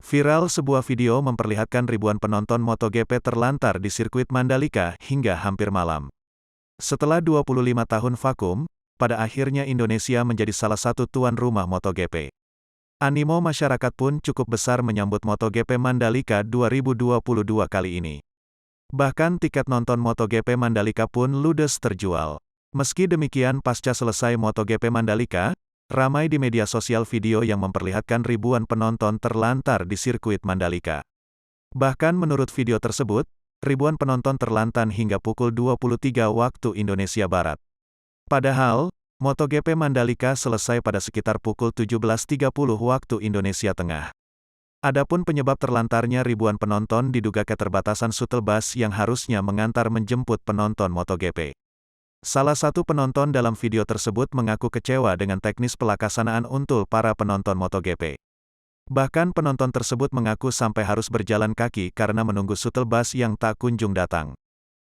Viral sebuah video memperlihatkan ribuan penonton MotoGP terlantar di sirkuit Mandalika hingga hampir malam. Setelah 25 tahun vakum, pada akhirnya Indonesia menjadi salah satu tuan rumah MotoGP. Animo masyarakat pun cukup besar menyambut MotoGP Mandalika 2022 kali ini. Bahkan tiket nonton MotoGP Mandalika pun ludes terjual. Meski demikian, pasca selesai MotoGP Mandalika, ramai di media sosial video yang memperlihatkan ribuan penonton terlantar di sirkuit Mandalika. Bahkan menurut video tersebut, ribuan penonton terlantar hingga pukul 23 waktu Indonesia Barat. Padahal, MotoGP Mandalika selesai pada sekitar pukul 17.30 waktu Indonesia Tengah. Adapun penyebab terlantarnya ribuan penonton diduga keterbatasan shuttle bus yang harusnya mengantar menjemput penonton MotoGP. Salah satu penonton dalam video tersebut mengaku kecewa dengan teknis pelaksanaan untuk para penonton MotoGP. Bahkan penonton tersebut mengaku sampai harus berjalan kaki karena menunggu shuttle bus yang tak kunjung datang.